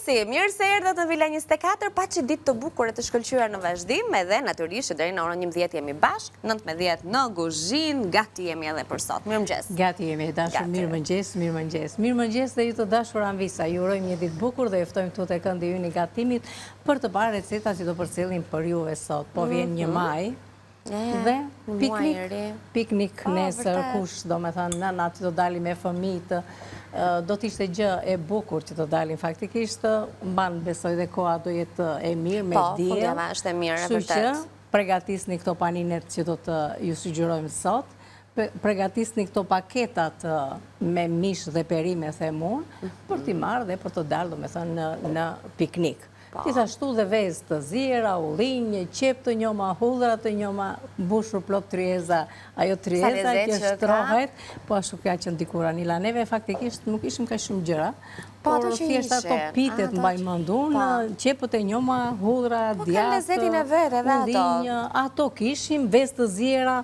mëngjesi, mirë se erdhët në Villa 24, pa që ditë të bukur e të shkëlqyer në vazhdim, edhe natyrisht deri në orën 11 jemi bashk, 19 në kuzhinë, gati jemi edhe për sot. Mirëmëngjes. Gati jemi, dashur, mirëmëngjes, mirëmëngjes. Mirëmëngjes dhe ju të dashur Anvisa, ju urojmë një ditë bukur dhe juftojmë këtu te këndi ynë i gatimit për të parë receta që do përcjellim për juve sot. Po vjen 1 maj. Dhe piknik nesër, kush do me thënë nëna që do dalim me fëmijët, do t'ishte gjë e bukur që do dalim faktikisht, mban besoj dhe koha do jetë e mirë me diell. Po, fundjava është e mirë, e vërtet. Kështu që pregatisni këto paninet që do të ju sugjerojmë sot, pregatisni këto paketat me mish dhe perime, them unë, për t'i marrë dhe për të dalë, do me thënë, në piknik. Gjithashtu dhe vezë të zjera, ullinje, qep të njoma, hudhra të njoma, mbushur plot tryeza, ajo tryeza që shtrohet, po ashtu ka që ndikura Nila. Neve faktikisht nuk ishim ka shumë gjëra, por thjesht ato pitet mbaj mendun, qepët e njoma, hudhra, djathë, ullinje, ato kishim, vezë të zjera,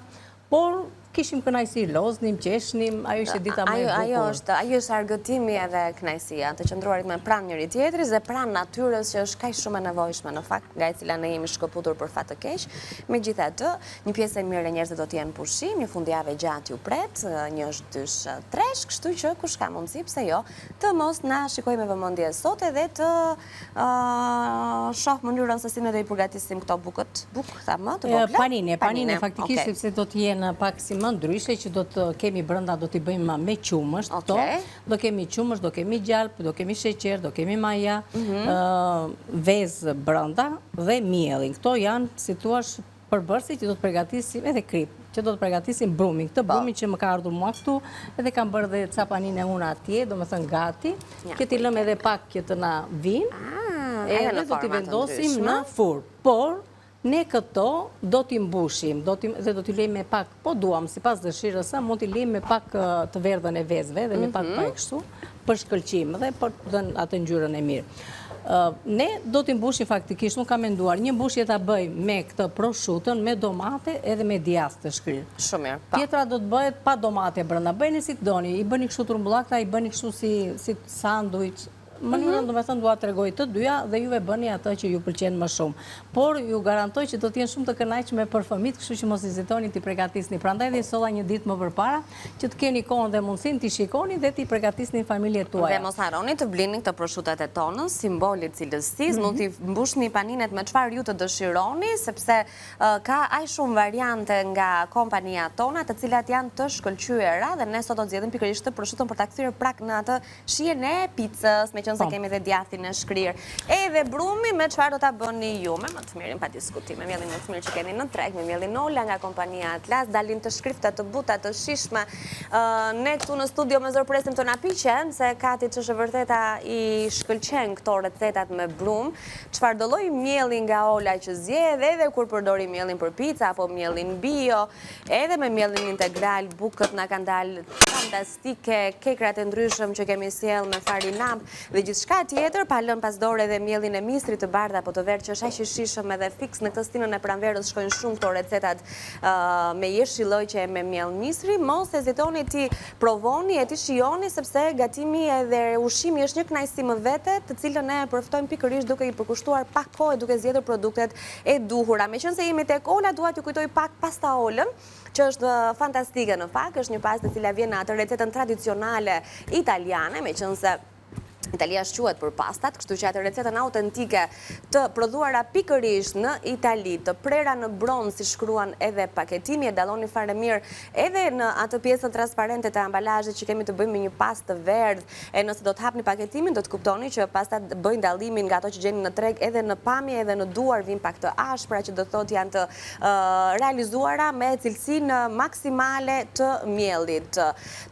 por kishim kënaqësi, loznim, qeshnim, ajo ishte dita më e bukur. Ajo është argëtimi edhe kënaqësia, të qëndruarit me pranë njëri tjetrit dhe pranë natyrës që është kaq shumë e nevojshme në fakt, nga e cila ne jemi shkëputur për fat të keq. Megjithatë, një pjesë e mirë e njerëzve do të jenë pushim, një fundjavë gjatë ju pret, një është dysh tresh, kështu që kush ka mundësi, pse jo, të mos na shikojmë me vëmendje sot edhe të shoh mënyrën se si ne do i përgatisim këto bukët, thamë, të vogla. Panine faktikisht sepse do të jenë pak si ndryshe që do të kemi brenda, do t'i bëjmë me qumësht, do kemi qumësht, do kemi gjalp, do kemi sheqer, do kemi maja, vezë brenda dhe mielin. Këto janë, si thuaç, përbërësi që do të përgatisim edhe krip, që do të përgatisim brumin. Këtë brumin që më ka ardhur mua këtu, edhe kam bërë dhe ca panine unë atje, do me thënë gati, që t'i lëm edhe pak që të na vinë, edhe do t'i vendosim në furrë. Por, ne këto do t'i mbushim dhe do t'i lejmë me pak, po duam, si pas dëshirës, mund t'i lejmë me pak të verdhën e vezëve dhe me pak pa e kështu, për shkëlqim dhe për të dhënë atë ngjyrën e mirë. Ne do t'i mbushim faktikisht, nuk kam menduar, një mbushje ta bëj me këtë proshutën, me domate edhe me djathë të shkrirë. Shumë mirë. Tjetra do të bëhet pa domate brenda. Bëjni si të doni, i bëni kështu trumbullakta, i bëni kështu si sanduiç. Mënyrën do me thënë dua të tregoj të dyja dhe juve bëni atë që ju pëlqen më shumë. Por ju garantoj që do t'jenë shumë të kënaqshme për fëmijët, kështu që mos hezitoni t'i përgatisni. Prandaj dhe solla një ditë më përpara që të keni kohën dhe mundësinë t'i shikoni dhe t'i përgatisni familjet tuaja. Dhe mos harroni të blini këtë proshutat e tonës, simbolit cilësisë, mund t'i mbushni paninet me çfarë ju të dëshironi, sepse ka aq shumë variante nga kompania tona, të cilat janë të shkëlqyera dhe ne sot do të zgjedhim pikërisht të proshutën për ta kthyer prak në atë shijen e picës, se kemi dhe djathin e shkrirë. Edhe brumi me çfarë do ta bëni ju, me më të mirin pa diskutim, me mielin më të mirë që keni në treg, me mielin Ola nga kompania Atlas, dalin të shkrifta, të buta, të shishme. Ne këtu në studio me zor presim të na piqen, se Kati që është vërteta i shkëlqen këto recetat me brum, çfarë do lloj mielli nga Ola që zgjedh, edhe kur përdori mielin për pica apo mielin bio, edhe me mielin integral, bukët na kanë dalë fantastike, kekrat e ndryshëm që kemi sjell me farinam dhe gjithçka tjetër, pa lënë pas dore edhe mielin e mistrit të bardhë apo të verdhë që është aq i shishëm edhe fiks në këtë stinën e pranverës shkojnë shumë këto recetat me jeshilloj që e me miell mistri. Mos hezitoni ti provoni e ti shijoni sepse gatimi edhe ushqimi është një kënaqësi më vete, të cilën ne e përftojmë pikërisht duke i përkushtuar pak kohë, duke zgjedhur produktet e duhura. Meqense jemi tek Ola, dua t'ju kujtoj pak pasta Olën, që është fantastike në fakt, është një pastë e cila vjen në atë recetën tradicionale italiane, meqense Italia shquhet për pastat, kështu që atë recetën autentike të prodhuara pikërisht në Itali, të prera në bronz si shkruan edhe paketimi, e dalloni fare mirë edhe në atë pjesën transparente të ambalazhit që kemi të bëjmë me një pastë të verdhë, e nëse do të hapni paketimin do të kuptoni që pastat bëjnë dallimin nga ato që gjeni në treg, edhe në pamje edhe në duar vin pak të ashpra, që do të thotë janë të realizuara me cilësinë maksimale të miellit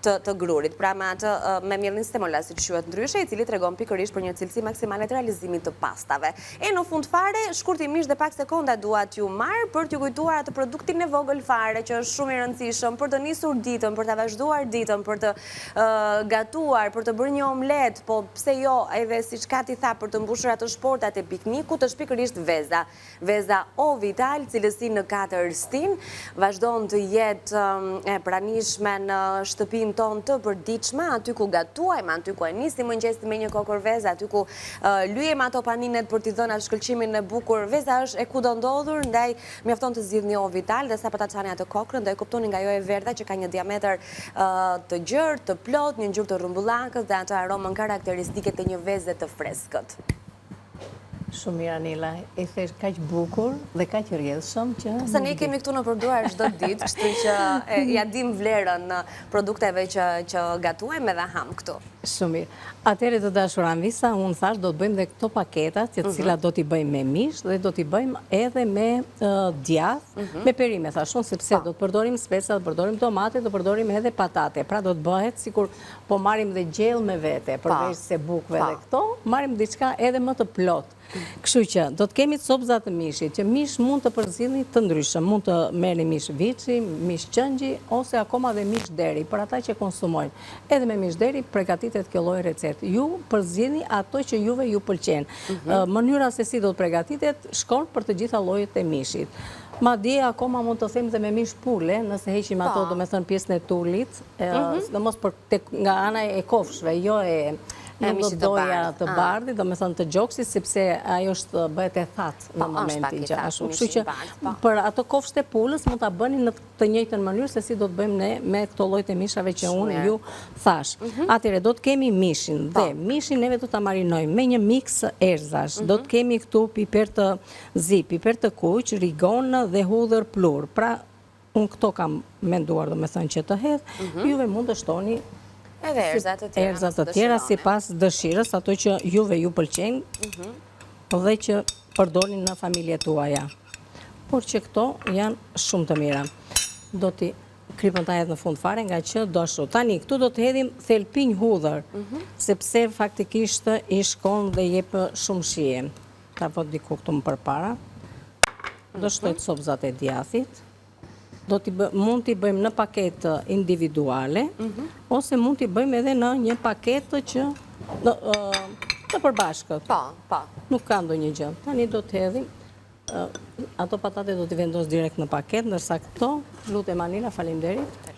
të grurit, pra me mielin Stemola siç quhet ndryshe, i cili tregon pikërisht për një cilësi maksimale të realizimit të pastave. E në fund fare, shkurtimisht dhe pak sekonda dua t'ju marr për t'ju kujtuar atë produktin e vogël fare që është shumë i rëndësishëm për të nisur ditën, për ta vazhduar ditën, për të gatuar, për të bërë një omlet, po pse jo, edhe siç Kati tha, për të mbushur ato shportat e piknikut, është pikërisht veza. Veza O Vital, cilësi në 4 stin, vazhdon të jetë e pranishme në shtëpinë tonë të përditshme, aty ku gatuajmë, aty ku e nisim mëngjesin me një kokër veza, aty ku lyjem ato paninet për t'i dhënë atë shkëlqimin e bukur. Veza është e kudo ndodhur, ndaj mjafton të zgjidhni ovo vital dhe sa po ta çani atë kokrën, ndaj kuptoni nga ajo e verdha që ka një diametër të gjerë, të plot, një ngjyrë të rrumbullakës dhe atë aromën karakteristike të një veze të freskët. Shumë mirë, Anila, e thesh kaq bukur dhe kaq rrjedhshëm që... Se ne kemi këtu në përduar çdo ditë, kështu që ja dim vlerën në produkteve që gatuajmë edhe ham këtu. Shumë mirë. Atëherë të dashur Anvisa, unë thash do të bëjmë dhe këto paketat, të cilat do t'i bëjmë me mish dhe do t'i bëjmë edhe me djath, me perime, thashun, sepse do të përdorim speca, do të përdorim tomate, do të përdorim edhe patate. Pra do të bëhet sikur po marrim dhe gjellë me vete, përveç se bukve dhe këto, marrim diçka edhe më të plot. Kështu që do të kemi copza të mishit, që mish mund të përzillni të ndryshëm, mund të merrni mish viçi, mish qëngji ose akoma dhe mish deri, për ata që konsumojnë. Edhe me mish deri përgatitet kjo lloj recetë. Ju përzillni ato që juve ju pëlqen. Mënyra se si do të përgatitet shkon për të gjitha llojet e mishit. Madje akoma mund të them dhe me mish pule, nëse heqim ato, domethënë pjesën e tullit, sidomos nga ana e kofshëve, jo e nuk do doja të bardhi, do me thënë të gjoksit, sepse ajo është bëhet e thatë në momentin që ashtu. Kështu që për ato kofshët e pulës mund ta bëni në të njëjtën mënyrë se si do të bëjmë ne me këto llojet e mishave që unë ju thash. Atëherë do të kemi mishin dhe mishin neve do ta marinojmë me një miks erzash. Do të kemi këtu piper të zi, piper të kuq, rigon dhe hudhër plur. Pra unë këto kam menduar domethënë që të hedh, juve mund të shtoni edhe erzat të tjera si pas dëshirës, ato që juve ju pëlqenjë dhe që përdorin në familje tuaja. Por që këto janë shumë të mira. Do t'i kripën ta edhe në fund fare nga që do ashtu. Tani, këtu do të hedhim thelpinj hudhër, sepse faktikisht i shkon dhe jep shumë shije. Ta vot diku këtu më përpara. Do shtoj copzat e djathit. Mund t'i bëjmë në paketë individuale, ose mund t'i bëjmë edhe në një paketë që të përbashkët. Nuk ka ndonjë gjë. Tani do të hedhim, ato patate do t'i vendos direkt në paketë, ndërsa këto, lutem Anila, faleminderit.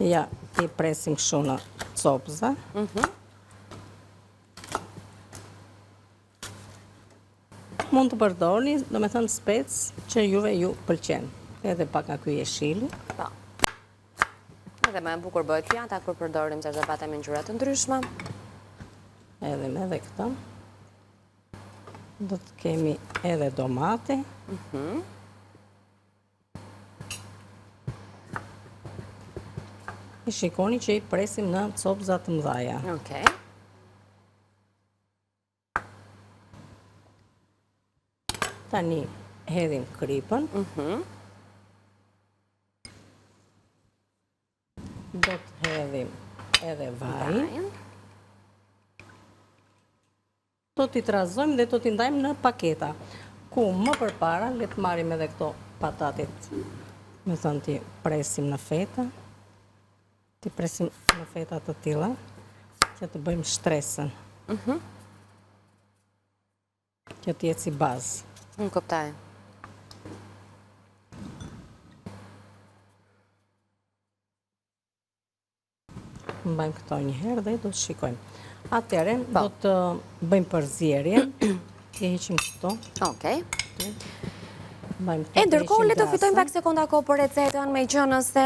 Ja, i presim kështu në copza. Mund të përdorni, do me thënë specë që juve ju pëlqen. Edhe pak nga ky jeshili. Edhe më e bukur bëhet pjata kur përdorim zërzapate me ngjyra të ndryshme. Edhe me edhe këta. Do të kemi edhe domate. I shikoni që i presim në copza të mëdhaja. Tani hedhim kripën. Do të hedhim edhe vajin. Do t'i trazojmë dhe do t'i ndajmë në paketa. Ku më përpara, le të marrim edhe këto patatet. Me thënë t'i presim në feta. T'i presim në feta të tilla, që të bëjmë shtresën. Që t'jetë si bazë. Në kuptoj. Mbajmë këto një herë dhe do të shikojmë. Atëherë do të bëjmë përzierje. I heqim këto. Ndërkohë le të fitojmë pak sekonda kohë për recetën, megjithëse se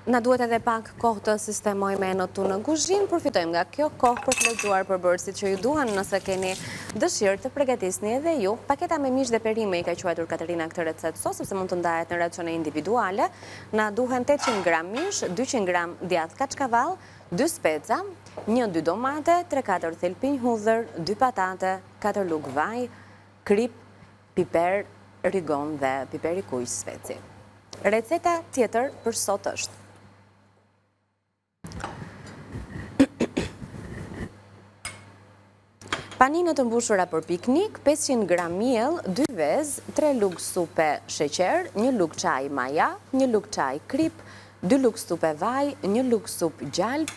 na duhet edhe pak kohë të sistemojmë në tu në kuzhinë, përfitojmë nga kjo kohë për të lexuar përbërësit që ju duan. Nëse keni dëshirë të përgatisni edhe ju, paketa me mish dhe perime i ka quajtur Katerina këtë recetë sot, sepse mund të ndahet në racione individuale. Na duhen 800 gram mish, 200 gram djath kaçkavall, 2 speca, 1-2 domate, 3-4 thelpinj hudhër, 2 patate, 4 lugë vaj, krip, piper, rigon dhe piper i kuq speci. Receta tjetër për sot është paninë të mbushura për piknik, 500 gram miell, 2 vezë, 3 lugë supe sheqer, 1 lugë çaj maja, 1 lugë çaj krip, 2 lugë supe vaj, 1 lugë sup gjalp,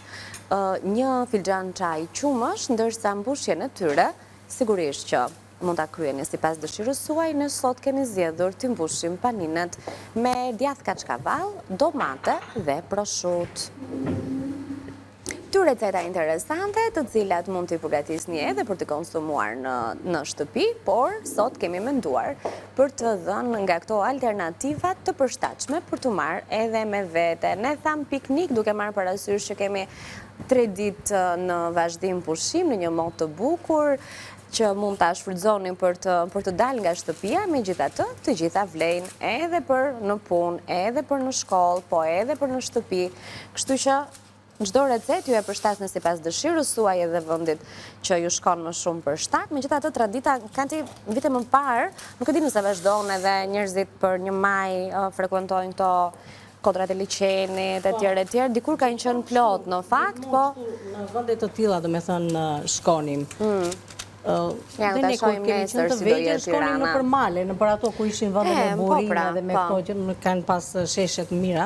1 filxhan çaj qumësh, ndërsa mbushjen e tyre sigurisht që mund ta kryeni sipas dëshirës suaj. Ne sot kemi zgjedhur të mbushim paninët me djath kaçkavall, domate dhe prosciutto. Dy receta interesante të cilat mund t'i përgatisni edhe për të konsumuar në shtëpi, por sot kemi menduar për të dhënë nga këto alternativat të përshtatshme për të marrë edhe me vete. Ne tham piknik duke marrë parasysh që kemi 3 ditë në vazhdim pushim në një mod të bukur që mund ta shfrytëzoni për të dalë nga shtëpia, megjithatë, të gjitha vlejnë edhe për në punë, edhe për në shkollë, po edhe për në shtëpi. Kështu që çdo recet ju e përshtatni sipas dëshirës suaj edhe vendit që ju shkon më shumë për shtat. Megjithatë, tradita kanë vite më parë, nuk e di nëse vazhdon edhe njerëzit për 1 maj frekuentojnë këto kodrat e liçenit e tjerë. Dikur kanë qenë plot në fakt, po në vende të tilla, domethënë shkonim. Ja, dhe ta ne kur shohim kemi nesër qenë të si do vejgjën, jetë shkonim Tirana. në përmale, në për ato ku ishin vende me burime dhe me këto që nuk kanë pas sheshet mira,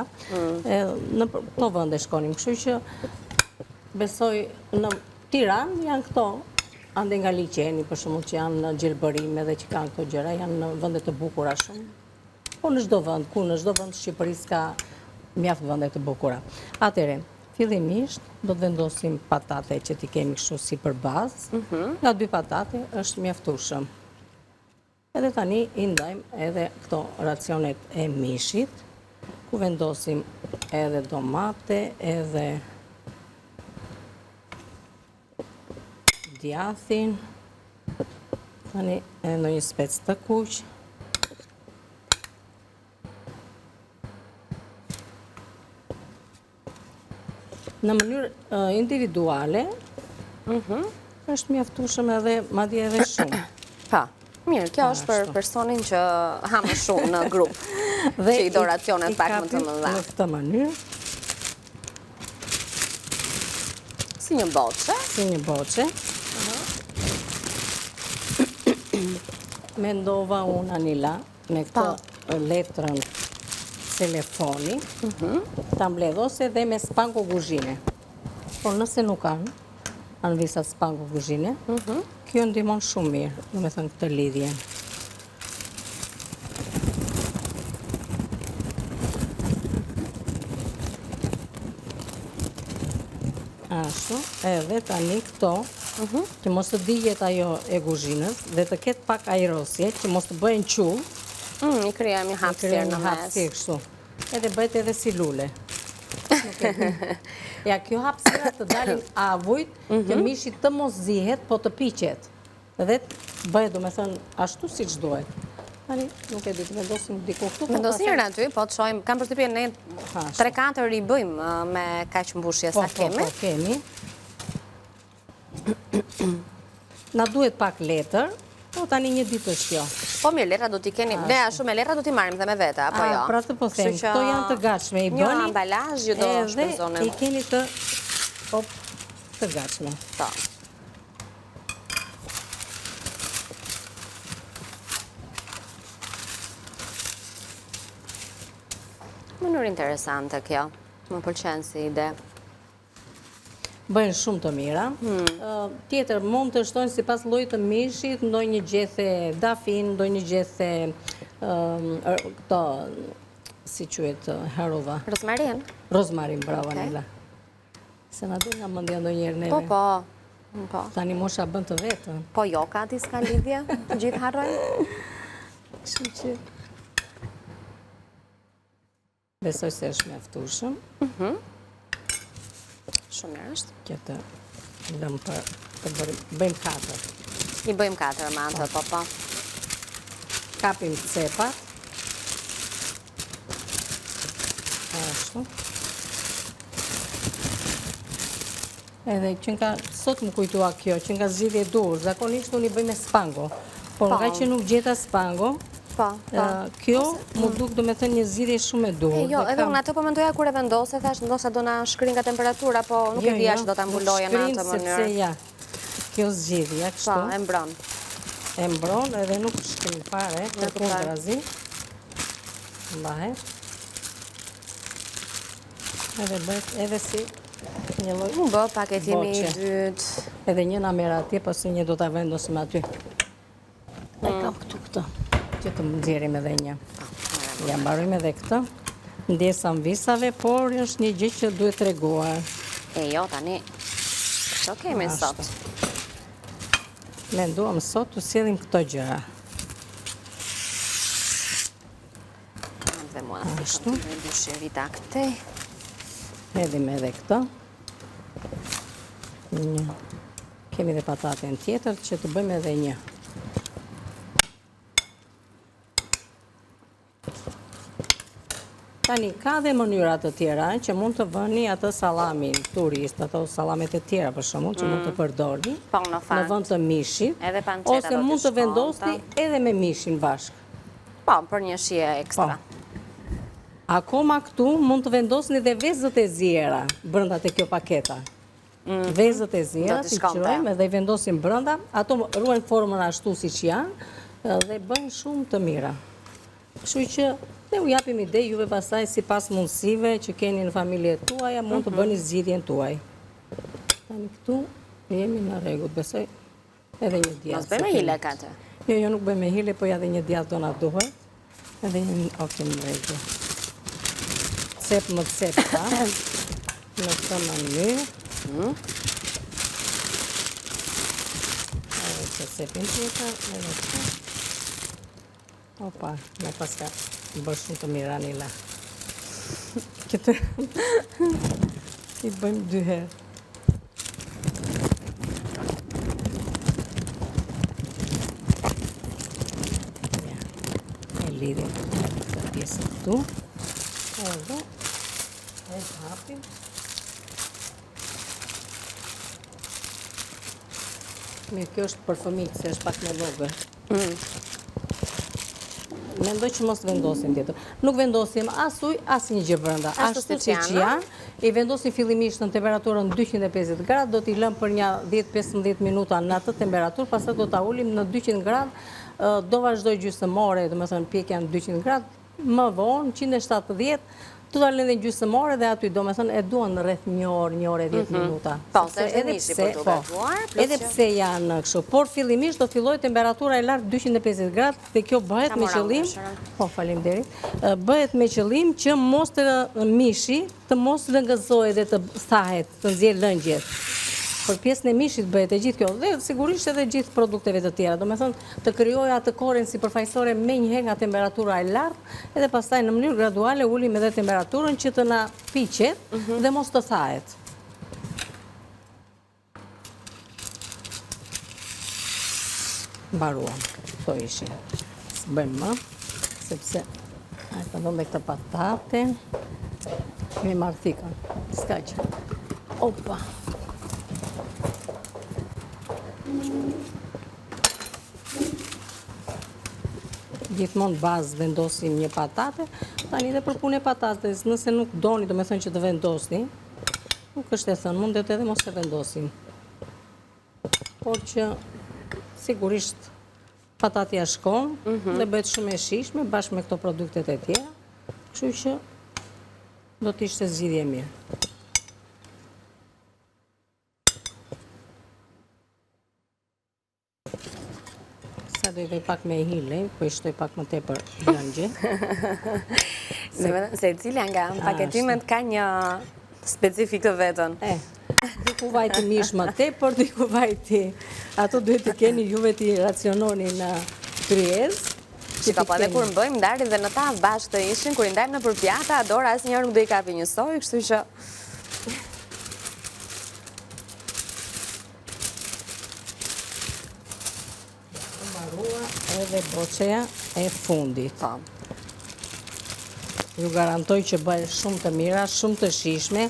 në këto vende shkonim. Kështu që besoj në Tiranë janë këto, ande nga liçeni, për shembull, që janë në gjelbërim edhe që kanë këto gjëra, janë në vende të bukura shumë. Po në çdo vend, në çdo vend të Shqipërisë ka mjaft vende të bukura. Atëherë, fillimisht do të vendosim patate që t'i kemi kështu si për bazë. Nga 2 patate është mjaftueshëm. Edhe tani i ndajmë edhe këto racionet e mishit, ku vendosim edhe domate, edhe djathin, tani edhe ndonjë spec të kuq. Në mënyrë individuale, është mjaftueshëm edhe madje edhe shumë. Pa, mirë, kjo është për personin që ha më shumë në grup, që i do racionet pak më të mëdha. Në këtë mënyrë, si një boçe. Mendova unë Anila me këtë letrën telefoni, ta mbledh ose dhe me spango kuzhine. Por nëse nuk kanë visat spango kuzhine, kjo ndihmon shumë mirë, do me thënë këtë lidhje. Ashtu, edhe tani këto, që mos të dijet ajo e kuzhinës, dhe të ketë pak ajrosje, që mos të bëjnë qullë, I kryem një hapësirë në mes. Kështu. Edhe bëhet edhe si lule. Ja, kjo hapësira të dalin avujt, që mishi të mos zihet, po të piqet. Edhe bëhet, do me thënë, ashtu si që duhet. Tani, nuk e di të vendosim diku këtu. Vendosirën aty, po të shojmë, kam përshtypjen ne 3-4 i bëjmë me kaq mbushje sa kemi. Po, kemi. Na duhet pak letër, po tani një ditë është kjo. Po mirë, letra do t'i keni, ne ashtu me letra do t'i marrim dhe me vete, apo jo? Pra të po them, këto janë të gatshme, i bëni. Një ambalazh ju do shpenzonim. Edhe i keni të gatshme. Po. Mënyrë interesante kjo, më pëlqen si ide. Bëjnë shumë të mira. Tjetër, mund të shtojnë si pas llojit të mishit, ndonjë gjethe dafin, ndonjë gjethe këto, si quhet, harova. Rozmarin? Rozmarin, bravo, Anila. Se na del nga mendja ndonjëherë neve. Po. Tani mosha bën të vetën. Po jo, ka diçka lidhje, të gjithë harrojnë. Kështu që besoj se është mjaftueshëm. Shumë mirë është. Që të lëmë për të bëjmë 4. I bëjmë 4 me atë, po. Kapim cepat. Ashtu. Edhe që nga, sot më kujtua kjo, që nga zgjidhje dur, zakonisht unë i bëj me spango. Por nga që nuk gjeta spango, kjo më duk do me thënë një zgjidhje shumë e dur. Jo, edhe unë atë po mendoja kur e vendose, thash ndoshta do na shkrin nga temperatura, po nuk e dija që do ta mbuloja në atë mënyrë. Sepse ja, kjo zgjidhja kështu. Po, e mbron. E mbron edhe nuk shkrin fare, të kundrazi. Mbahet. Edhe bëhet edhe si një lloj. Unë bë paketimi i dytë. Edhe një na merr atje, po si një do ta vendosim aty. Ne kam këtu. Që të nxjerrim edhe një. Ja mbarojmë edhe këtë. Ndjesam visave, por është një gjë që duhet treguar. E jo, tani Ço kemi sot? Menduam sot të sjellim këto gjëra. Dhe mua fikëm të dyshirita këtej. Hedhim edhe këto. Kemi dhe patatën tjetër që të bëjmë edhe një. Tani, ka dhe mënyra të tjera që mund të vëni atë salamin turist, ato salamet e tjera për shembull që mund të përdorni në vend të mishit, ose mund të vendosni edhe me mishin bashkë. Po, për një shije ekstra. Akoma këtu mund të vendosni dhe vezët e ziera brenda te kjo paketa. Vezët e ziera, si qërojmë edhe i vendosim brenda, ato ruajnë formën ashtu siç janë dhe bëjnë shumë të mira. Kështu që ne u japim ide juve pastaj sipas mundësive që keni në familjet tuaja, mund të bëni zgjidhjen tuaj. Tani këtu jemi në rregull, besoj edhe një djathtë. Mos bëjmë hile katë. Jo, nuk bëjmë hile, po ja dhe një djathtë do na duhet. Edhe një në rregull. Cep më cep pa, në këtë mënyrë. Edhe që cepin tjetër, edhe këtë. Opa, me paska bërë shumë të mira Nila. Këtë i bëjmë 2 herë. Ja, e lidhim këtë pjesë këtu. Edhe e hapim. Mirë, kjo është për fëmijë, se është pak me vogël. Mendoj që mos vendosim tjetër. Nuk vendosim as ujë, as një gjë brenda. Ashtu siç janë, i vendosim fillimisht në temperaturën 250 gradë, do t'i lëm për një 10-15 minuta në atë temperaturë, pastaj do ta ulim në 200 gradë, do vazhdoj gjysmore, domethënë pjekja në 200 gradë, më vonë 170, do ta lënë gjysmore dhe aty domethënë e duan rreth 1 orë, 10 minuta. Po, se edhe mishi për të gatuar. Edhe pse janë kështu, por fillimisht do filloj temperatura e lartë 250 gradë dhe kjo bëhet me qëllim, po faleminderit, bëhet me qëllim që mos të mishi të mos lëngëzohet dhe të thahet, të nxjerrë lëngjet. Për pjesën e mishit bëhet e gjithë kjo dhe sigurisht edhe gjithë produkteve të tjera. Do me thënë të kryoj atë korren si përfaqësore me njëherë nga temperatura e lartë edhe pastaj në mënyrë graduale ulim edhe temperaturën që të na piqet dhe mos të thahet. Mbaruam. Këto ishin. S'bëjmë më, sepse a të dhëmë dhe këtë patate. Me marë thikën. S'ka që. Opa. Gjithmonë bazë vendosim një patate, tani dhe për punë e patates, nëse nuk doni, do me thënë që të vendosni, nuk është e thënë, mundet edhe mos e vendosim. Por që sigurisht patatja shkon dhe bëhet shumë e shishme bashkë me këto produktet e tjera, kështu që do t'ishte zgjidhje mirë. Do i vej pak me hile, po i shtoj pak më tepër lëngje. Se cilja nga paketimet ka një specifik të vetën. Diku vajti mish më tepër, diku vajti. Ato duhet të keni juve t'i raciononi në kryes. Shika, po edhe kur më bëjmë ndarje dhe në ta bashkë të ishin, kur i ndajmë në përpjata, Dora asnjëherë nuk do i kapi një soj, kështu që edhe boqeja e fundit. Ju garantoj që bëjë shumë të mira, shumë të shishme.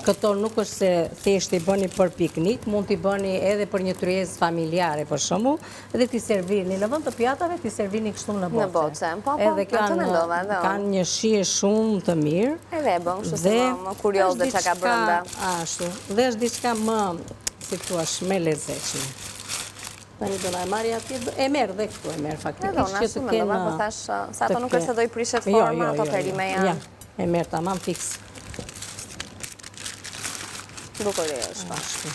Këto nuk është se thjesht i bëni për piknik, mund t'i bëni edhe për një tryezë familjare për shembull, edhe t'i servirni në vend të pjatave, t'i servirni kështu në boce. Në boce, po, të mendova. Kanë një shije shumë të mirë. Edhe e bën, kështu se më kurioz dhe çka ka brenda. Ashtu, dhe është diçka më, si thua, me lezetshme. Tani do na e marrë atje, e merr dhe këtu e merr faktikisht që të kenë. Po thash, sa ato nuk është se do i prishet forma, ato perime janë. Ja, e merr tamam fiks. Bukurie është. Ashtu.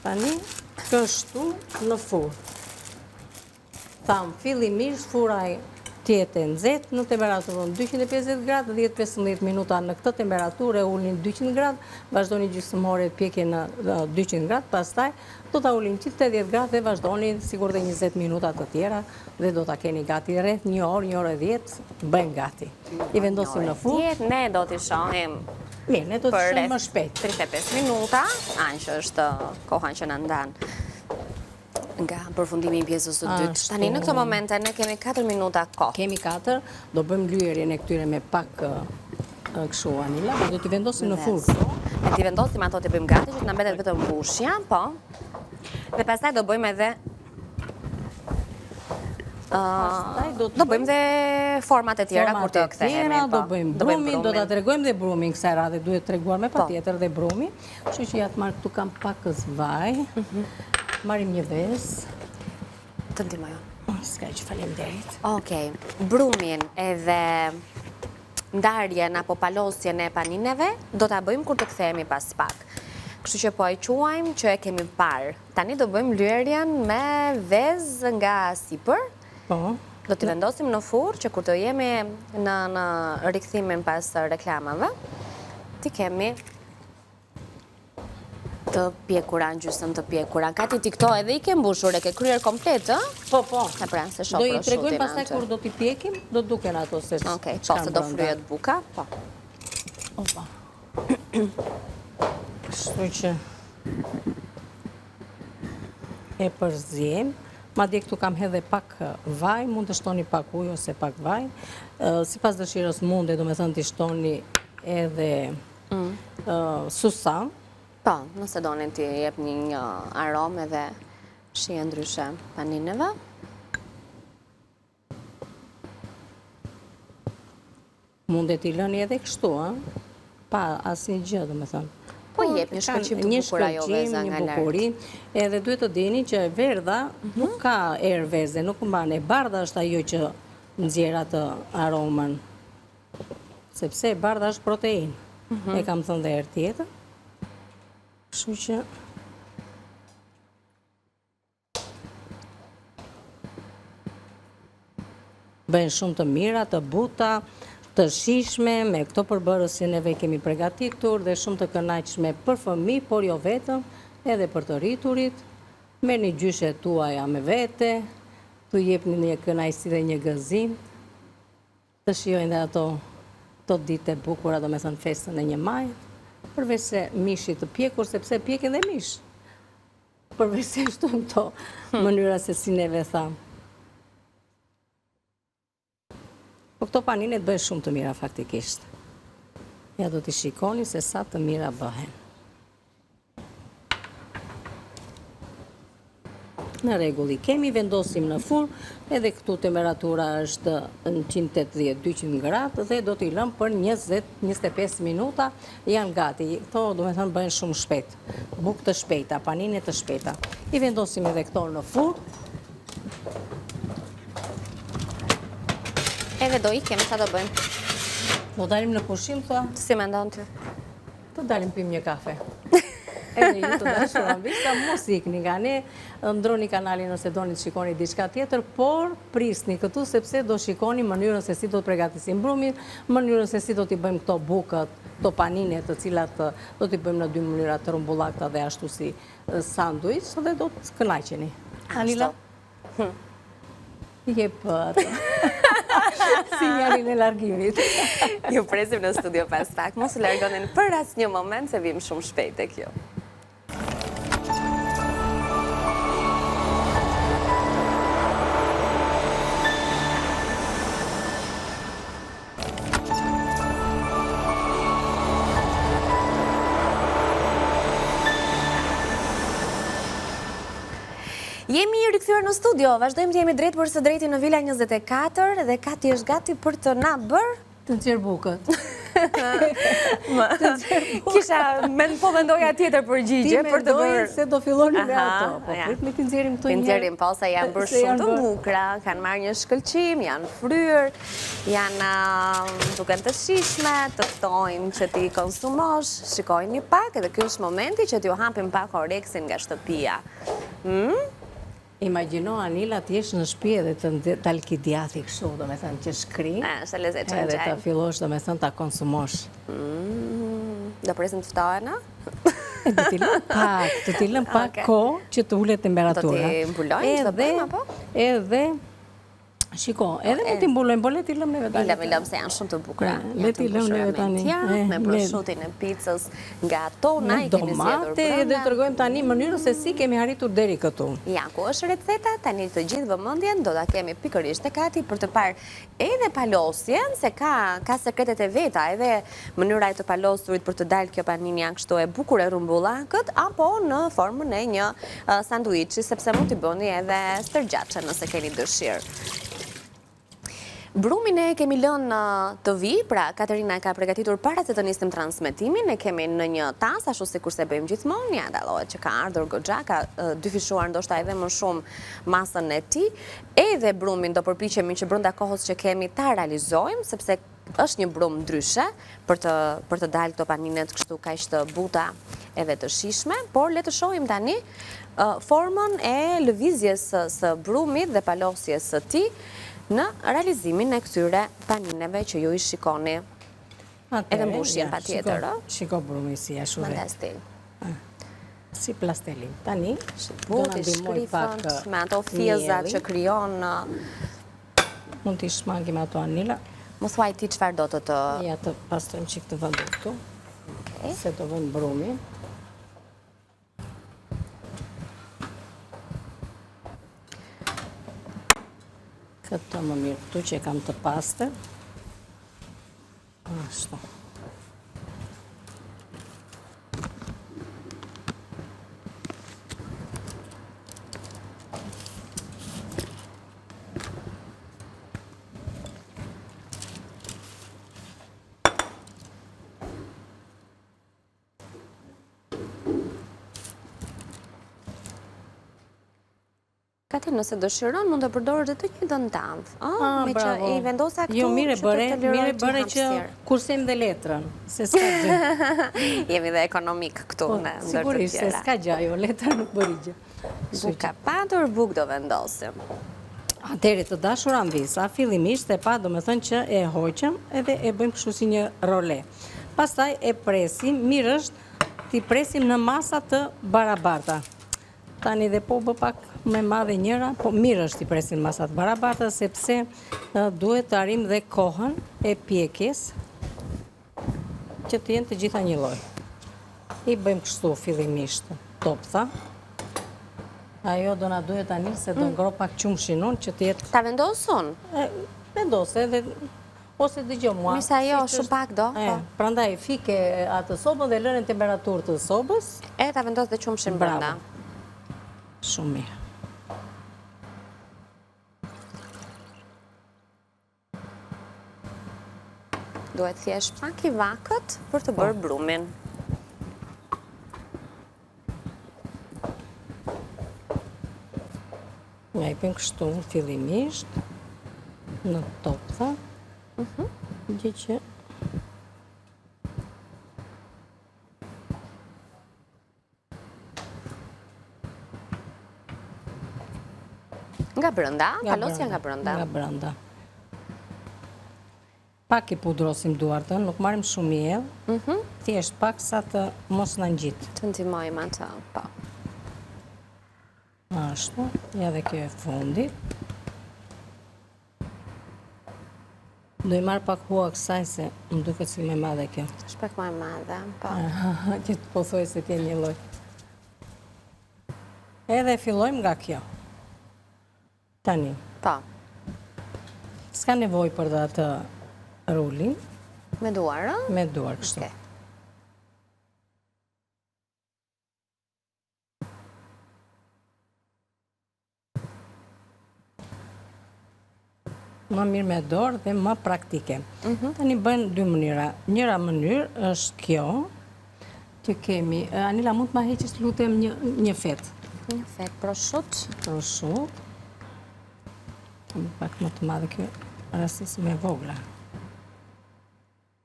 Tani kështu në furrë. Tham fillimisht furraj tjetë nxehtë në temperaturën 250 gradë, 10-15 minuta në këtë temperaturë e ulni 200 gradë, vazhdoni gjysmëore të pjekje në 200 gradë, pastaj do ta ulni 180 gradë dhe vazhdoni sikur dhe 20 minuta të tjera dhe do ta keni gati rreth 1 orë e 10, bëjmë gati. I vendosim në furrë. Ne do t'i shohim Mirë, ne do të shohim më shpejt. 35 minuta, që është koha që në ndanë nga përfundimi i pjesës së dytë. Tani në këtë momente ne kemi 4 minuta kohë. Kemi 4, do bëjmë lyerjen e këtyre me pak kështu anila, do t'i vendosim në furrë. Ne t'i vendosim ato t'i bëjmë gati, që të na mbetet vetëm mbushja, po. Dhe pastaj do bëjmë edhe do bëjmë dhe format e tjera kur të kthehemi. Do bëjmë brumin, do ta tregojmë dhe brumin kësaj radhe, duhet treguar me patjetër dhe brumi. Kështu që ja të marr këtu kam pak vaj. Marim një vezë. Të ndihmoj. S'ka që faleminderit. Okej, brumin edhe ndarjen apo palosjen e panineve do ta bëjmë kur të kthehemi pas pak. Kështu që po e quajmë që e kemi parë. Tani do bëjmë lyerjen me vezë nga sipër. Po. Do t'i vendosim në furrë që kur të jemi në rikthimin pas reklamave, ti kemi të pjekura, në gjysmë të pjekura. Kati ti këto edhe i ke mbushur, e ke kryer komplet, ë? Po. E pra, se shoh do proshutin. I tregojmë pastaj kur do t'i pjekim, do duken ato se Okej, po se do fryhet buka, po. Opa. Kështu që e përziem. Madje këtu kam hedhe pak vaj, mund të shtoni pak ujë ose pak vaj. Sipas dëshirës mundet, domethënë t'i shtoni edhe susan. Po, nëse doni t'i jepni një aromë edhe shije ndryshe panineve. Mundet t'i lëni edhe kështu, pa asnjë gjë, domethënë. Po jep një shkëlqim të bukur ajo veza nga lart. Edhe duhet të dini që verdha nuk ka erë veze, nuk mban. E bardha është ajo që nxjerr atë aromën. Sepse e bardha është protein. E kam thënë dhe herë tjetër. Kështu që bëjnë shumë të mira, të buta, të shishme, me këto përbërës që neve kemi përgatitur dhe shumë të kënaqshme për fëmijë, por jo vetëm, edhe për të rriturit. Merrni gjyshet tuaja me vete, t'u jepni një kënaqësi dhe një gëzim, të shijojnë dhe ato ditë e bukura, domethënë festën e 1 maj. Përveç se mishi të pjekur, sepse pjekin dhe mish. Përveç se shtojmë këto mënyra se si neve thamë. Po këto paninet bëjnë shumë të mira faktikisht. Ja do t'i shikoni se sa të mira bëhen. Në rregull, i kemi, vendosim në furrë, edhe këtu temperatura është në 180-200 gradë dhe do t'i lëm për 20-25 minuta, janë gati. Këto do me thënë bëhen shumë shpejt, bukë të shpejta, panine të shpejta. I vendosim edhe këto në furrë. Edhe do ikem, sa do bëjmë? Do dalim në pushim, thua? Si mendon ti? Do dalim pim një kafe. Edhe ju të dashur ambista, mos ikni nga ne, ndroni kanalin nëse doni të shikoni diçka tjetër, por prisni këtu sepse do shikoni mënyrën se si do të përgatisim brumin, mënyrën se si do t'i bëjmë këto bukët, këto panine të cilat do t'i bëjmë në 2 mënyra të rumbullakta dhe ashtu si sanduiç dhe do të kënaqeni. Anila? Jep atë. Sinjalin e largimit. Ju presim në studio pas pak, mos u largonin për asnjë moment se vim shumë shpejt tek ju. Jemi rikthyer në studio, vazhdojmë të jemi drejt për së drejti në Vila 24 dhe Kati është gati për të na bërë të nxjerr bukët. Kisha mendoja tjetër përgjigje për të bërë. Se do filloni me ato. Po pritni të nxjerrim këto një. Të nxjerrim po sa janë bërë shumë të bukura, kanë marrë një shkëlqim, janë fryrë, janë duken të shishme, të ftojnë që ti konsumosh, shikojnë një pak, edhe ky është momenti që t'ju hapim pak oreksin nga shtëpia. Imagjino Anila të jesh në shtëpi edhe të talkidjati kështu, do me thënë që shkri, edhe të fillosh do me thënë ta konsumosh. Do presim të ftojnë? Do t'i lëm pak kohë që të ullet temperatura. Do t'i mbulojnë që të bëjmë, apo? Edhe, shiko, edhe me t'i mbulojnë, po le t'i lëm neve tani. I lëm se janë shumë të bukura. Le t'i lëm neve tani. Me prosciutin e pizzas nga tona i kemi zgjedhur brenda. Edhe të tregojmë tani mënyrën se si kemi arritur deri këtu. Ja, ku është receta, tani të gjithë vëmendjen do ta kemi pikërisht tek Kati për të parë edhe palosjen, se ka sekretet e veta, edhe mënyra e të palosurit për të dalë kjo panini kështu e bukur e rumbullakët, apo në formën e një sanduiçi, sepse mund t'i bëni edhe stërgjaçe nëse keni dëshirë. Brumin e kemi lënë të vi, pra Katerina ka përgatitur para se të nisim transmetimin, e kemi në një tas, ashtu si kurse bëjmë gjithmonë, ja dallohet që ka ardhur goxha, ka dyfishuar ndoshta edhe më shumë masën e tij, edhe brumin do përpiqemi që brenda kohës që kemi ta realizojmë, sepse është një brum ndryshe për të dalë këto paninet kështu kaq të buta edhe të shishme, por le të shohim tani formën e lëvizjes së brumit dhe palosjes së tij në realizimin e këtyre panineve që ju i shikoni edhe mbushjen pa tjetër. Shiko brumi si e shure. Fantastik. Si plastelin. Tani, do në ndihmoj pak me ato fjezat që krijon. Mund t'i shmangim ato Anila. Më thuaj ti çfarë do të të... Ja të pastrojmë çik të vëndu këtu. Se do vënd brumi. Këtë më mirë këtu që e kam të pastër. Ashtu. Kati, nëse dëshiron, mund të përdorë dhe të një dëndavë. Me që i vendosa këtu jo, mire bëre që kursim dhe letrën, se s'ka gjë. Jemi dhe ekonomik këtu në ndër të tjera. Sigurisht, se s'ka gjë, jo, letra nuk bëri gjë. Buka patur, buk do vendosim. Atëri të dashura mvisa, fillimisht e pa do me thënë që e hoqëm edhe e bëjmë kështu si një role. Pastaj e presim, mirë është t'i presim në masa të barabarta. Tani dhe po bë pak me madhe njëra, po mirë është t'i presin masat barabarta, sepse duhet të arrim dhe kohën e pjekjes që të jenë të gjitha një lloj. I bëjmë kështu fillimisht toptha. Ajo do na duhet tani se do ngro pak qumshin unë që të jetë... Ta vendosun? Vendose edhe... Ose dëgjoj mua. Misa jo, shumë pak do. Prandaj fike atë sobën dhe lënë temperaturë të sobës. E ta vendos dhe qumshin brenda. Shumë mirë. Duhet thjesht pak i vakët për të bërë brumin. Ja i pëm kështu fillimisht në toptha. Gjë që nga brenda, palosja nga brenda. Nga brenda. Pak i pudrosim duartën, nuk marim shumë miell, thjesht pak sa të mos na ngjit. Të ndihmojmë atë, po. Ashtu, ja dhe kjo e fundit. Do i marr pak hua kësaj se më duket si më madhe kjo. Është pak më e madhe, po. Që të po thuaj se t'jen një lloj. Edhe fillojmë nga kjo. Tani. Po. S'ka nevojë për atë rulin. Me duar, ë? Me duar, kështu. Më mirë me dorë dhe më praktike. Tani bëjnë dy mënyra. Njëra mënyrë është kjo, që kemi... Anila, mund të ma heqësh lutem një fetë? Një fetë prosciutto. Prosciutto. Pak më të madhe kjo, rastis me vogla.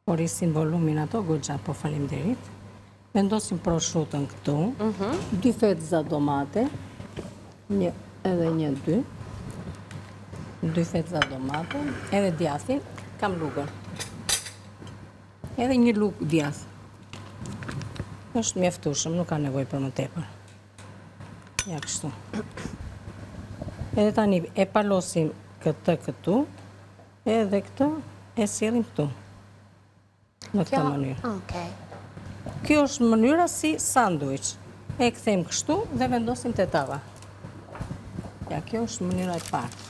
Por isin volumin ato, goxha, po faleminderit. Vendosim prosciuton këtu, 2 fetëza domate, një edhe një dy fetza domate, edhe djathin, kam lugën. Edhe një lugë djath. Është mjaftueshëm, nuk ka nevojë për më tepër. Ja kështu. Edhe tani e palosim këtë këtu, edhe këtë e sjellim këtu. Në këtë mënyrë. Okej. Kjo është mënyra si sanduiç. E kthejmë kështu dhe vendosim te tava. Ja, kjo është mënyra e parë.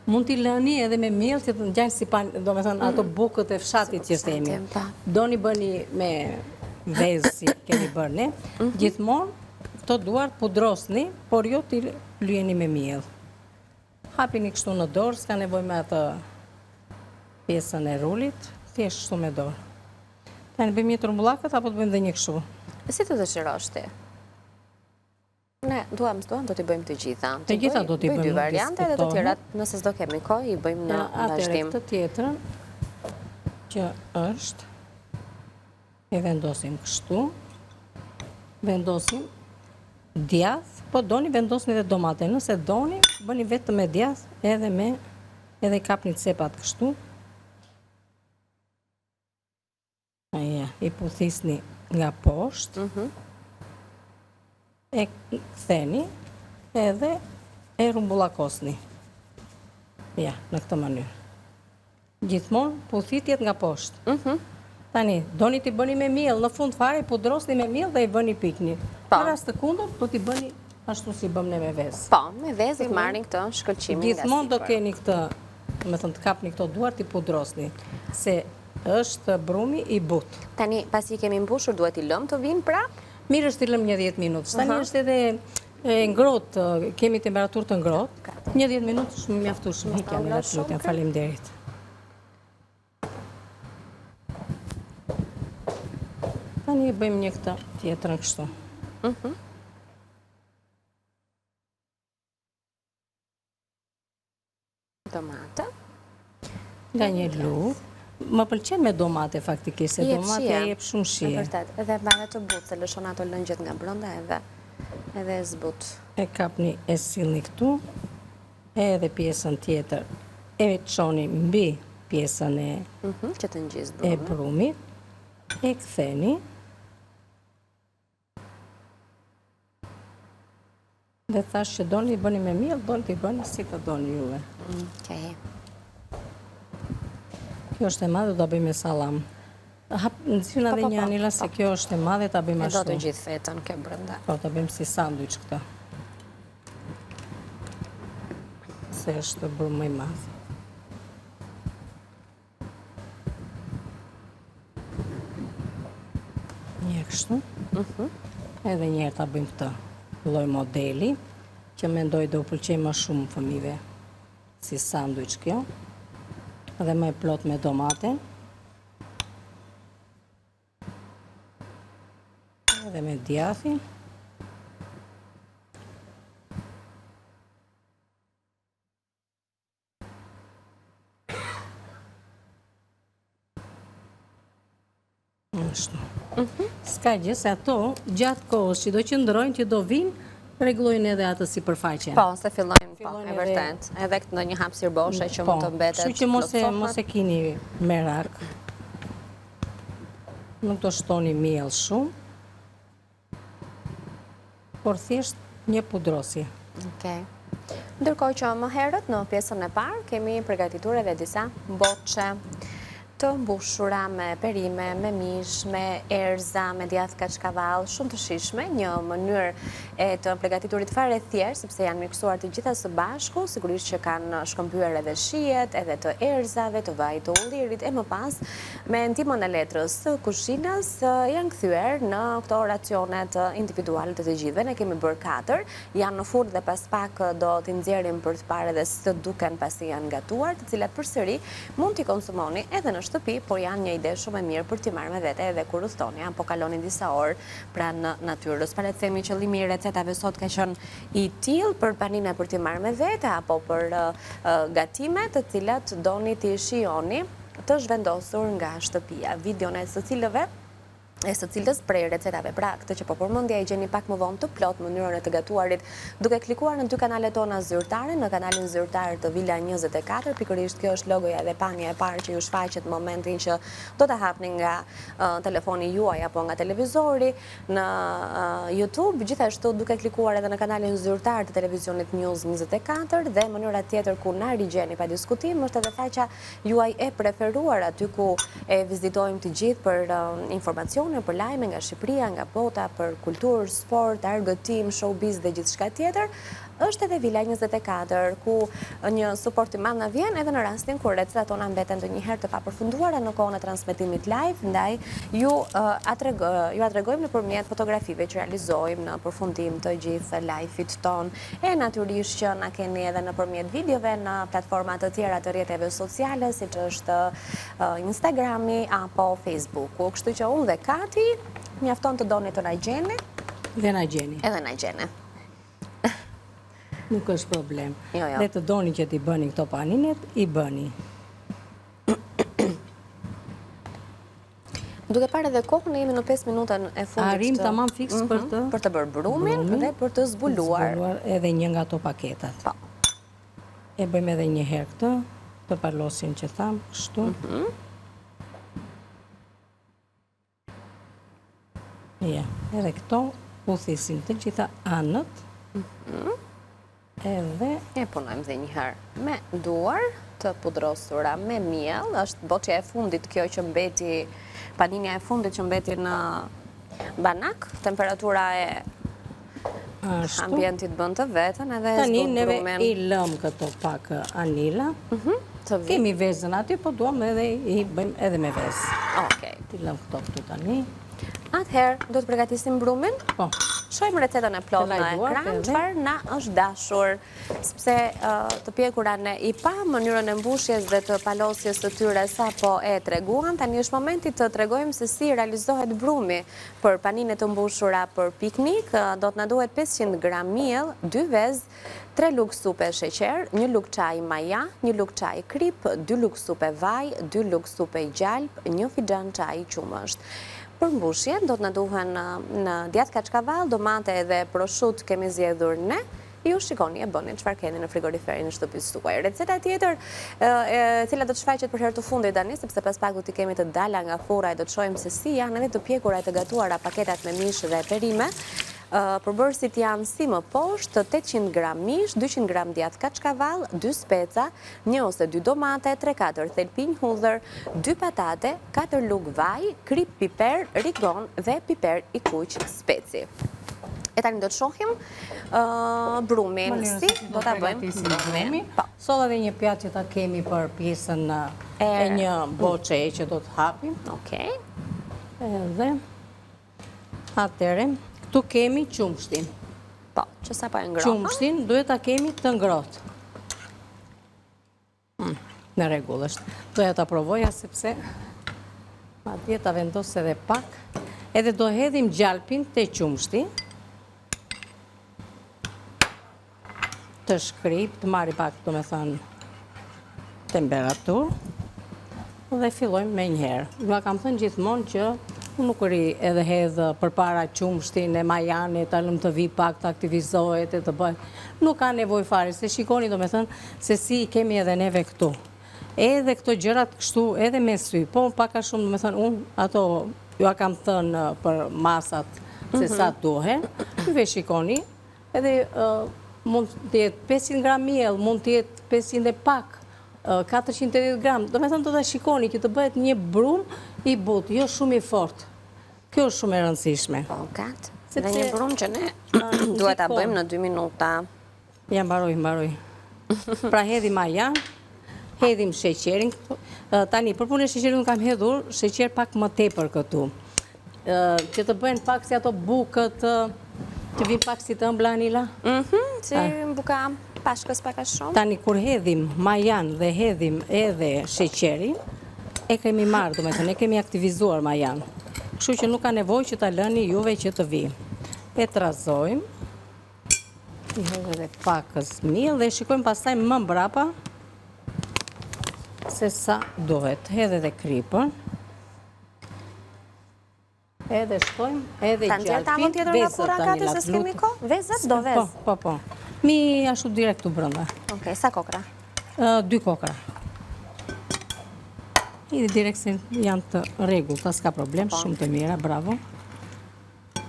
Mund t'i lëni edhe me miell që të ngjajnë si do me thënë ato bukët e fshatit që themi. Doni bëni me vezë si kemi bërë ne. Gjithmonë këto duart pudrosni, por jo t'i lyeni me miell. Hapini kështu në dorë, s'ka nevojë me atë pjesën e rulit, thjesht kështu me dorë. Tani bëjmë një trumbullakët apo të bëjmë dhe një kështu? Si të dëshirosh ti? Ne duam do t'i bëjmë të gjitha. Të gjitha do t'i bëjmë. Dy variante dhe të tjerat, nëse s'do kemi kohë, i bëjmë në vazhdim. Atëherë këtë tjetrën, që është, e vendosim kështu, vendosim djath, po doni vendosni dhe domate. Nëse doni, bëni vetëm me djath, edhe kapni cepat kështu. Aja, i puthisni nga poshtë. E ktheni edhe e rumbullakosni. Ja, në këtë mënyrë. Gjithmonë puthitjet nga poshtë. Tani, doni t'i bëni me miell, në fund fare i pudrosni me miell dhe i bëni pikni. Në rast të kundërt, do t'i bëni ashtu si bëm ne me vezë. Po, me vezë i marrin këtë shkëlqimin. Gjithmonë do keni këtë, me thënë të kapni këto duart i pudrosni, se është brumi i butë. Tani, pasi kemi mbushur, duhet i lëm të vinë prapë? Mirë është të lëm një 10 minutë. Tani është edhe ngrohtë, kemi temperaturë të ngrohtë. Një 10 minutë është mjaftueshëm. Hekja me atë, faleminderit. Tani e bëjmë një këtë tjetrën kështu. Domate. Nga një lugë. Më pëlqen me domate faktikisht, se domate e jep shumë shije. E vërtet, edhe mbare të butë, se lëshon ato lëngjet nga brenda edhe e zbut. E kapni, e sillni këtu, edhe pjesën tjetër e çoni mbi pjesën që të ngjisë e brumit, e ktheni. Dhe thash që doni i bëni me miell, doni t'i bëni si të doni juve. Okej. Kjo është e madhe, do bëjmë me salam. Nëzirën edhe një anila se kjo është e madhe, ta bëjmë ashtu. E do të gjithë fetën ke brenda. Po, ta bëjmë si sanduiç këta. Se është bërë më i madhe. Një kështu. Edhe njerë ta bëjmë këta lloj modeli, që mendoj do u pëlqej më shumë fëmijëve si sanduiç kjo. Dhe më e plot me domate. Edhe me djathin. Ska gjë se ato, gjatë kohës që do qëndrojnë, që do vinë, rregullojnë edhe atë sipërfaqen. Po, se fillojnë, e vërtet. Edhe këtë në një hapësirë boshe që mund të mbetet. Kështu që mos e kini merak. Nuk do shtoni miell shumë, por thjesht një pudrosje. Okej. Ndërkohë që më herët në pjesën e parë kemi përgatitur edhe disa boçe të mbushura me perime, me mish, me erza, me djath kaçkavall, shumë të shijshme, një mënyrë e të përgatiturit fare thjesht, sepse janë miksuar të gjitha së bashku, sigurisht që kanë shkëmbyer edhe shijet, edhe të erzave, të vajit të ullirit, e më pas me ndihmën e letrës së kuzhinës janë kthyer në këto racionet individuale të gjithëve. Ne kemi bërë 4, janë në furrë dhe pas pak do t'i nxjerrim për të parë edhe si duken pasi janë gatuar, të cilat përsëri mund t'i konsumoni edhe në shtëpi, por janë një ide shumë e mirë për t'i marrë me vete edhe kur udhtoni apo kaloni disa orë pranë natyrës. Para të themi qëllimi i recetave sot ka qenë i tillë për paninë për t'i marrë me vete apo për gatime të cilat doni t'i shijoni të zhvendosur nga shtëpia. Videon e së cilëve e së cilës prej recetave pra këtë që po përmendja i gjeni pak më vonë të plot mënyrën e të gatuarit duke klikuar në dy kanalet tona zyrtare, në kanalin zyrtar të Villa 24, pikërisht kjo është logoja dhe pamja e parë që ju shfaqet momentin që do ta hapni nga telefoni juaj apo nga televizori në YouTube, gjithashtu duke klikuar edhe në kanalin zyrtar të televizionit News 24 dhe mënyra tjetër ku na rigjeni pa diskutim është edhe faqja juaj e preferuar aty ku e vizitojmë të gjithë për informacion për lajme nga Shqipëria, nga bota, për kulturë, sport, argëtim, showbiz dhe gjithçka tjetër, është edhe Villa 24, ku një suport i madh na vjen edhe në rastin kur recetat tona mbeten ndonjëherë të papërfunduara në kohën e transmetimit live, ndaj ju atregojmë nëpërmjet fotografive që realizojmë në përfundim të gjithë live-it ton, e natyrisht që na keni edhe nëpërmjet videove në platforma të tjera të rrjeteve sociale, siç është Instagrami apo Facebooku. Kështu që unë dhe Kati mjafton të doni të na gjeni dhe na gjeni. Edhe na gjeni. Nuk është problem. Jo. Dhe të doni që t'i bëni këto paninet, i bëni. Duke parë edhe kohën, jemi në 5 minutën e fundit. Arrim tamam fiks për të bërë brumin dhe për të zbuluar. Edhe një nga ato paketat. Po. E bëjmë edhe një herë këtë, të palosin që thamë, kështu. Ja, edhe këto u thisin të gjitha anët. Edhe e punojmë dhe njëherë me duar të pudrosura me miell, është boçja e fundit kjo që mbeti, paninja e fundit që mbeti në banak, temperatura e ambientit bën të vetën edhe tani neve i lëm këto pak anila. Kemi vezën aty, po duam edhe i bëjmë edhe me vezë. Okej. Ti lëm këto këtu tani. Atëherë, do të përgatisim brumin? Po. Shojmë recetën e plot në ekran, çfarë na është dashur, sepse të pjekuran i pa mënyrën e mbushjes dhe të palosjes të tyre sapo e treguan, tani është momenti të tregojmë se si realizohet brumi për paninet të mbushura për piknik. Do të na duhet 500 gram miell, 2 vezë, 3 lugë supe sheqer, 1 lugë çaj maja, 1 lugë çaj krip, 2 lugë supe vaj, 2 lugë supe gjalp, 1 fixhan çaj qumësht. Për mbushje, do të na duhen në djathë kaçkavall, domate dhe proshut kemi zgjedhur ne. Ju shikoni e bëni çfarë keni në frigoriferin e shtëpisë tuaj. Receta tjetër, e cila do të shfaqet për herë të fundit tani, sepse pas pak do t'i kemi të dala nga furra e do të shohim se si janë edhe të pjekura e të gatuara paketat me mish dhe perime. Përbërësit janë si më poshtë, 800 gram mish, 200 gram djathë kaçkavall, 2 speca, 1 ose 2 domate, 3-4 thelpinj hudhër, 2 patate, 4 lugë vaj, krip piper, rigon dhe piper i kuq speci. E tani do të shohim brumin, si do ta bëjmë brumin. Sot edhe një pjatë që ta kemi për pjesën e një boçe që do të hapim. Okej. Edhe atëre tu kemi qumshtin. Po, që sa po e ngrohtë? Qumshtin duhet ta kemi të ngrohtë. Në rregull është. Doja ta provoja sepse madje ta vendos edhe pak. Edhe do hedhim gjalpin te qumshti. Të shkrip, të marri pak, do me thënë, temperaturë. Dhe fillojmë me njëherë. Nga kam thënë gjithmonë që nuk ri edhe hedhë për para qumshtin e majanit, ta lëmë të vi pak, të aktivizohet e të bëjë. Nuk ka nevoj fare, se shikoni do me thënë se si kemi edhe neve këtu. Edhe këto gjërat kështu edhe me sy, po paka shumë do me thënë unë, ato ju a kam thënë për masat se sa duhen, juve shikoni, edhe mund të jetë 500 gram miell, mund të jetë 500 e pak, 480 gram, do me thënë të shikoni që të bëhet një brum i butë, jo shumë i fort. Kjo është shumë e rëndësishme. Po, gatë. Dhe një brum që ne duhet ta bëjmë në 2 minuta. Ja, mbaroj. Pra hedhim majan, hedhim sheqerin. Tani, për punë e sheqerin nuk kam hedhur, sheqer pak më tepër këtu. Që të bëjnë pak si ato bukët, që vinë pak si të ëmbla Anila. Si buka pashkës pak a shumë. Tani, kur hedhim majan dhe hedhim edhe sheqerin, e kemi marrë, do me thënë, e kemi aktivizuar majan. Kështu që nuk ka nevoj që ta lëni juve që të vi. E trazojmë, i hedhë edhe pakës miell dhe shikojmë pastaj më mbrapa se sa duhet. Hedhë edhe kripën. Edhe shtojmë, edhe Ta nxjerr ta më gjalpin, tjetër nga kura kate se s'kemi ko? Vezët do vez? Po. Mi ashtu direkt të brënda. Okej, sa kokra? 2 kokra. I direkt se janë të rregullta, s'ka problem, shumë të mira, bravo.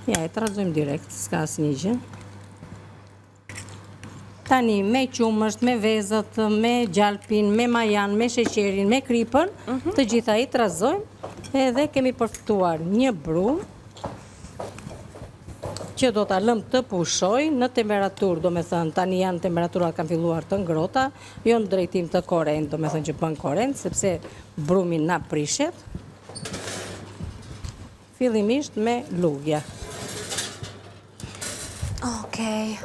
Ja, e trazojmë direkt, s'ka asnjë gjë. Tani me qumësht, me vezët, me gjalpin, me majan, me sheqerin, me kripën, të gjitha i trazojmë edhe kemi përfituar një brum që do ta lëm të pushoj në temperaturë, do me thënë, tani janë temperaturat kanë filluar të ngrota, jo në drejtim të korrent, do me thënë që bën korrent, sepse brumin na prishet. Fillimisht me lugja. Okej.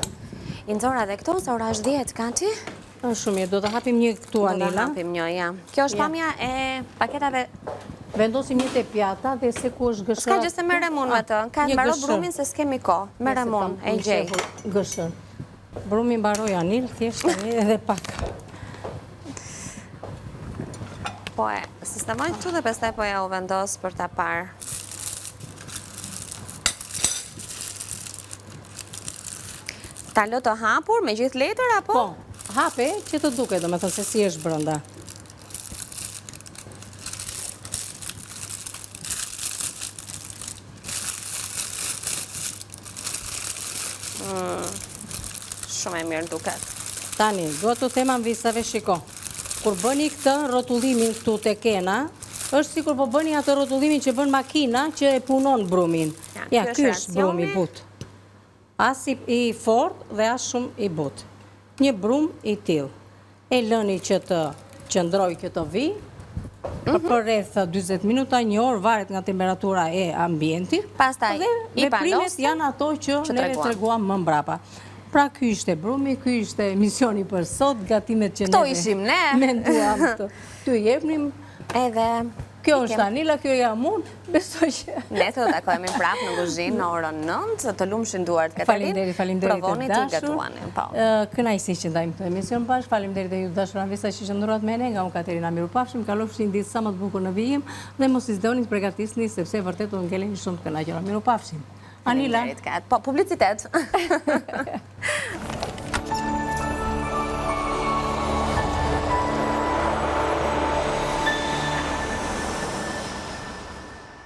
I nxora dhe këto, se ora është 10, Kati? Është shumë mirë, do të hapim një këtu, Anila. Do të hapim një, ja. Kjo është pamja e paketave... Vendosim një te pjata dhe se ku është gëshër. Ska gjë se merrem unë me të. Ka mbaro brumin se s'kemi ko. Merrem unë, e gjej. Gëshër. Brumin mbaroj, Anil, thjesht tani edhe pak. Po e, sistemoj këtu dhe pastaj po ja u vendos për ta parë. Ta lë të hapur me gjithë letër, apo? Po, hape që të duke, do me thënë se si është brënda. Shumë e mirë duket. Tani, do të thema në visave, shiko. Kur bëni këtë rotullimin këtu të kena, është si kur po bëni atë rotullimin që bën makina që e punon brumin. Ja, ky është brumi but. As i fort dhe as shumë i but. Një brum i till. E lëni që të qëndroj këtë vi, për rreth 40 minuta, një orë, varet nga temperatura e ambientit. Pastaj, i veprimet janë ato që ne treguam më mbrapa. Pra, ky ishte brumi, ky ishte emisioni për sot, gatimet që këto ishim ne. Menduam të jepnim. Edhe... Kjo është Anila, kjo jam unë, besoj që... Ne të do takojemi prapë në kuzhinë në orën 9, të lumshin duart Katerin. Faleminderit provoni të gatuani. Kënaqësi që ndajmë këtë emision bashkë. Faleminderit dhe ju dashur anëvesa që qëndruat me ne, nga unë Katerina mirupafshim. Kalofshin ditë sa më të bukur në vijim dhe mos i zdoni të përgatisni sepse vërtet u ngeleni shumë të kënaqura. Mirupafshim. Anila. Po, publicitet.